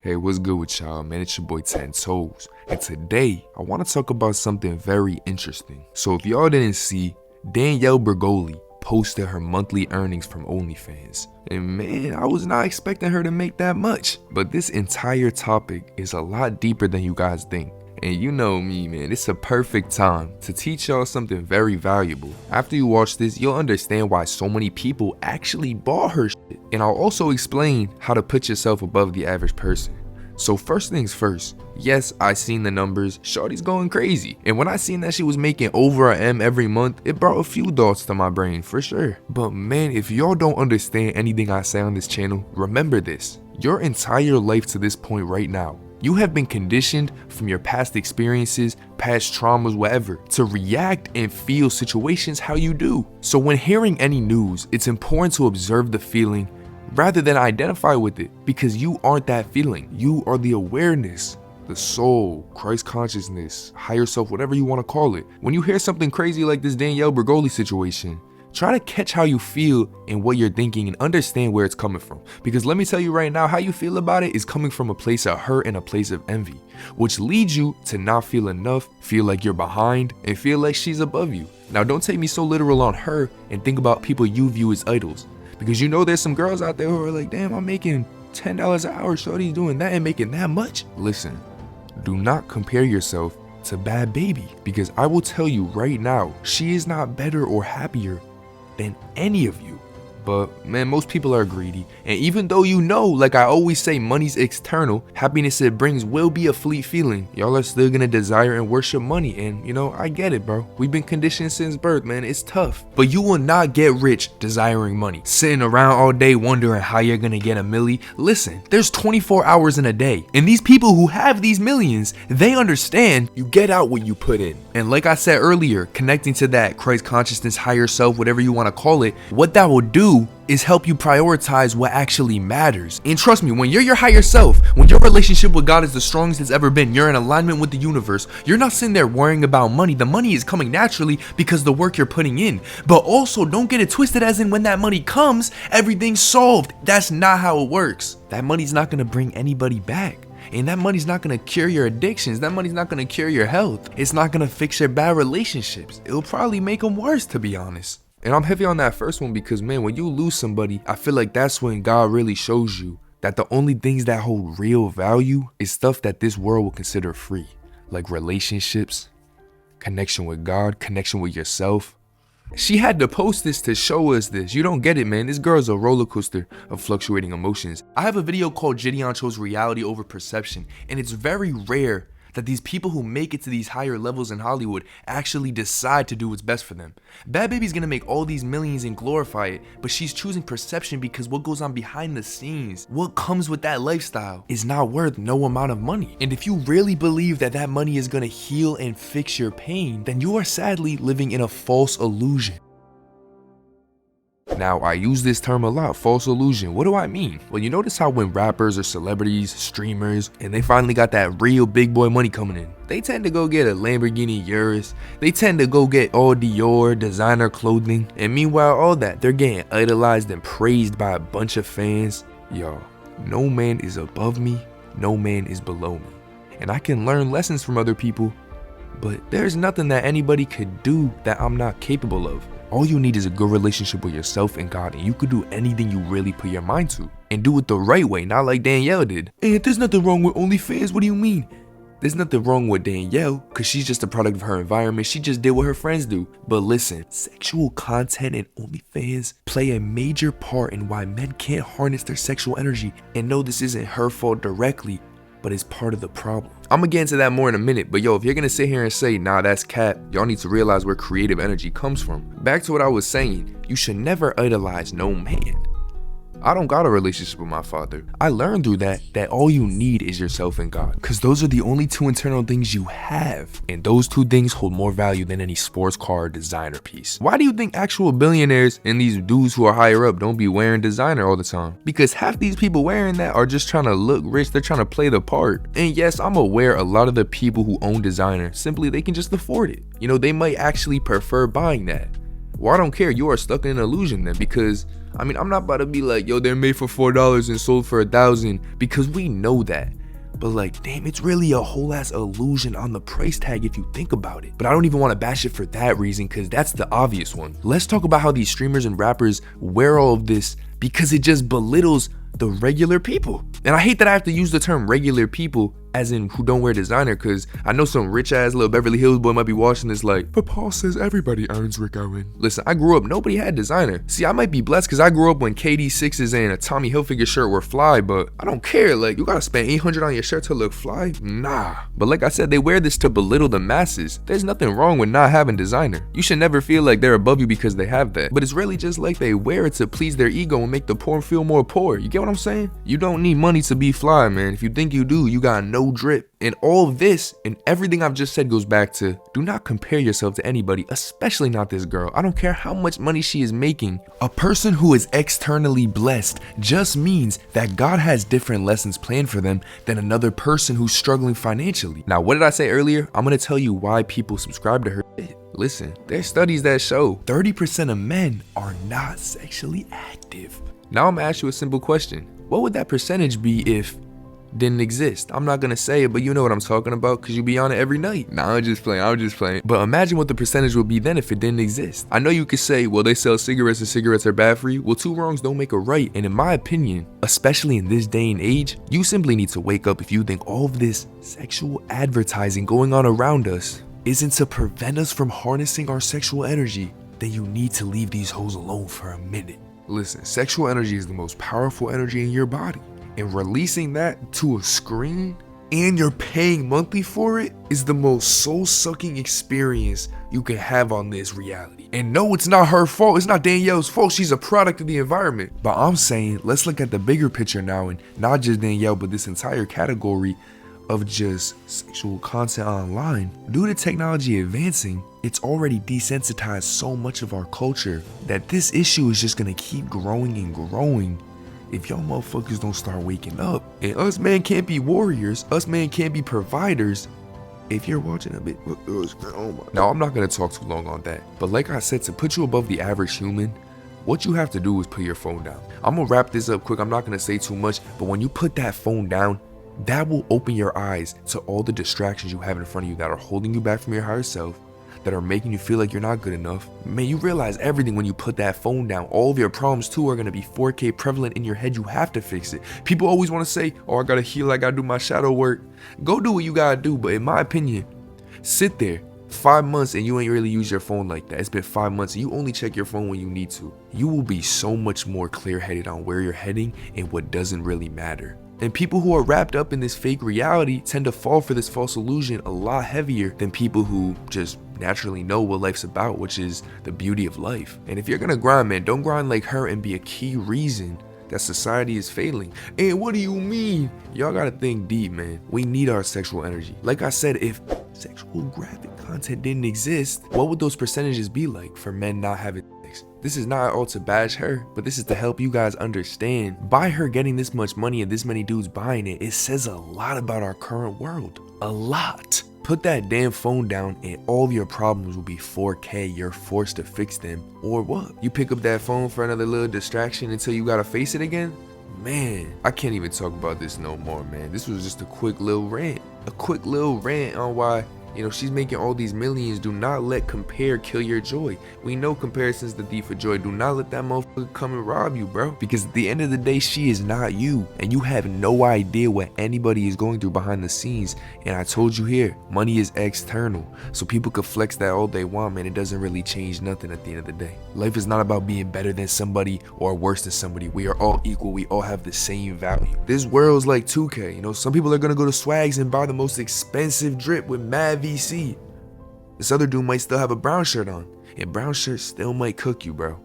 Hey, what's good with y'all, man? It's your boy 10 Toes, and today I want to talk about something very interesting. So if y'all didn't see, Danielle Bregoli posted her monthly earnings from OnlyFans, and man, I was not expecting her to make that much. But this entire topic is a lot deeper than you guys think. And you know me, man, it's a perfect time to teach y'all something very valuable. After you watch this, you'll understand why so many people actually bought her shit. And I'll also explain how to put yourself above the average person. So first things first, yes, I seen the numbers, shawty's going crazy. And when I seen that she was making over a M every month, it brought a few thoughts to my brain for sure. But man, if y'all don't understand anything I say on this channel, remember this. Your entire life to this point right now, you have been conditioned from your past experiences, past traumas, whatever, to react and feel situations how you do. So when hearing any news, it's important to observe the feeling rather than identify with it, because you aren't that feeling. You are the awareness, the soul, Christ consciousness, higher self, whatever you want to call it. When you hear something crazy like this Danielle Bregoli situation, try to catch how you feel and what you're thinking and understand where it's coming from. Because let me tell you right now, how you feel about it is coming from a place of hurt and a place of envy, which leads you to not feel enough, feel like you're behind, and feel like she's above you. Now don't take me so literal on her and think about people you view as idols. Because you know there's some girls out there who are like, damn, I'm making $10 an hour, shorty's doing that and making that much. Listen, do not compare yourself to Bad Baby, because I will tell you right now, she is not better or happier than any of you. But man, most people are greedy, and even though you know, like I always say, money's external, happiness it brings will be a fleet feeling, y'all are still gonna desire and worship money. And you know, I get it, bro. We've been conditioned since birth, man. It's tough. But you will not get rich desiring money, sitting around all day wondering how you're gonna get a milli. Listen, there's 24 hours in a day, and these people who have these millions, they understand you get out what you put in. And like I said earlier, connecting to that Christ consciousness, higher self, whatever you want to call it, what that will do is help you prioritize what actually matters. And trust me, when you're your higher self, when your relationship with God is the strongest it's ever been, you're in alignment with the universe, you're not sitting there worrying about money. The money is coming naturally because the work you're putting in. But also, don't get it twisted as in when that money comes, everything's solved. That's not how it works. That money's not gonna bring anybody back. And that money's not gonna cure your addictions. That money's not gonna cure your health. It's not gonna fix your bad relationships. It'll probably make them worse, to be honest. And I'm heavy on that first one because, man, when you lose somebody, I feel like that's when God really shows you that the only things that hold real value is stuff that this world will consider free, like relationships, connection with God, connection with yourself. She had to post this to show us this. You don't get it, man. This girl's a roller coaster of fluctuating emotions. I have a video called Gideon Chose Reality Over Perception, and it's very rare that these people who make it to these higher levels in Hollywood actually decide to do what's best for them. Bad Baby's gonna make all these millions and glorify it, but she's choosing perception because what goes on behind the scenes, what comes with that lifestyle, is not worth no amount of money. And if you really believe that that money is gonna heal and fix your pain, then you are sadly living in a false illusion. Now, I use this term a lot, false illusion. What do I mean? Well, you notice how when rappers or celebrities, streamers, and they finally got that real big boy money coming in, they tend to go get a Lamborghini Urus, they tend to go get all Dior, designer clothing, and meanwhile all that, they're getting idolized and praised by a bunch of fans. Y'all, no man is above me, no man is below me. And I can learn lessons from other people, but there's nothing that anybody could do that I'm not capable of. All you need is a good relationship with yourself and God, and you could do anything you really put your mind to. And do it the right way, not like Danielle did. And there's nothing wrong with OnlyFans, what do you mean? There's nothing wrong with Danielle, because she's just a product of her environment. She just did what her friends do. But listen, sexual content and OnlyFans play a major part in why men can't harness their sexual energy. And no, this isn't her fault directly, but it's part of the problem. I'm gonna get into that more in a minute, but yo, if you're gonna sit here and say, nah, that's cap, y'all need to realize where creative energy comes from. Back to what I was saying, you should never idolize no man. I don't got a relationship with my father. I learned through that all you need is yourself and God, because those are the only two internal things you have, and those two things hold more value than any sports car or designer piece. Why do you think actual billionaires and these dudes who are higher up don't be wearing designer all the time? Because half these people wearing that are just trying to look rich. They're trying to play the part. And yes, I'm aware a lot of the people who own designer, simply they can just afford it. You know, they might actually prefer buying that. Well, I don't care. You are stuck in an illusion then, because I mean, I'm not about to be like, yo, they're made for $4 and sold for $1,000, because we know that. But like, damn, it's really a whole ass illusion on the price tag if you think about it. But I don't even want to bash it for that reason, because that's the obvious one. Let's talk about how these streamers and rappers wear all of this, because it just belittles the regular people. And I hate that I have to use the term regular people as in who don't wear designer, because I know some rich ass little Beverly Hills boy might be watching this like, but Paul says everybody earns goin. Listen, I grew up, nobody had designer. See, I might be blessed because I grew up when KD6s and a Tommy Hilfiger shirt were fly, but I don't care. Like, you gotta spend $800 on your shirt to look fly? Nah. But like I said, they wear this to belittle the masses. There's nothing wrong with not having designer. You should never feel like they're above you because they have that. But it's really just like they wear it to please their ego and make the poor feel more poor. You get what I'm saying? You don't need money to be fly, man. If you think you do, you got no drip. And all of this and everything I've just said goes back to, do not compare yourself to anybody, especially not this girl. I don't care how much money she is making. A person who is externally blessed just means that God has different lessons planned for them than another person who's struggling financially. Now, what did I say earlier? I'm gonna tell you why people subscribe to her. Listen, there's studies that show 30% of men are not sexually active. Now I'm gonna ask you a simple question. What would that percentage be if didn't exist? I'm not gonna say it, but you know what I'm talking about because you be on it every night. Nah, I'm just playing. But imagine what the percentage would be then if it didn't exist. I know you could say, well, they sell cigarettes and cigarettes are bad for you. Well, two wrongs don't make a right. And in my opinion, especially in this day and age, you simply need to wake up if you think all of this sexual advertising going on around us isn't to prevent us from harnessing our sexual energy. Then you need to leave these hoes alone for a minute. Listen, sexual energy is the most powerful energy in your body. And releasing that to a screen and you're paying monthly for it is the most soul-sucking experience you can have on this reality. And no, it's not her fault. It's not Danielle's fault. She's a product of the environment. But I'm saying, let's look at the bigger picture now, and not just Danielle, but this entire category of just sexual content online. Due to technology advancing, it's already desensitized so much of our culture that this issue is just gonna keep growing and growing if y'all motherfuckers don't start waking up. And us men can't be warriors, us men can't be providers. If you're watching a bit, now I'm not gonna talk too long on that, but like I said, to put you above the average human, what you have to do is put your phone down. I'm gonna wrap this up quick, I'm not gonna say too much, but when you put that phone down, that will open your eyes to all the distractions you have in front of you that are holding you back from your higher self, that are making you feel like you're not good enough. Man, you realize everything when you put that phone down. All of your problems too are gonna be 4K prevalent in your head. You have to fix it. People always wanna say, oh, I gotta heal, I gotta do my shadow work. Go do what you gotta do, but in my opinion, sit there 5 months and you ain't really use your phone like that. It's been 5 months and you only check your phone when you need to. You will be so much more clear-headed on where you're heading and what doesn't really matter. And people who are wrapped up in this fake reality tend to fall for this false illusion a lot heavier than people who just naturally know what life's about, which is the beauty of life. And if you're gonna grind, man, don't grind like her and be a key reason that society is failing. And what do you mean? Y'all gotta think deep, man. We need our sexual energy. Like I said, if sexual graphic content didn't exist, what would those percentages be like for men not having sex? This is not all to bash her, but this is to help you guys understand. By her getting this much money and this many dudes buying it, it says a lot about our current world. A lot. Put that damn phone down and all your problems will be 4K. You're forced to fix them. Or what? You pick up that phone for another little distraction until you gotta face it again? Man, I can't even talk about this no more, man. This was just a quick little rant. A quick little rant on why, you know, she's making all these millions. Do not let compare kill your joy. We know comparison's the thief of joy. Do not let that motherfucker come and rob you, bro. Because at the end of the day, she is not you. And you have no idea what anybody is going through behind the scenes. And I told you here, money is external. So people could flex that all they want, man. It doesn't really change nothing at the end of the day. Life is not about being better than somebody or worse than somebody. We are all equal. We all have the same value. This world's like 2K. You know, some people are going to go to Swags and buy the most expensive drip with mad VC. This other dude might still have a brown shirt on, and brown shirt still might cook you, bro.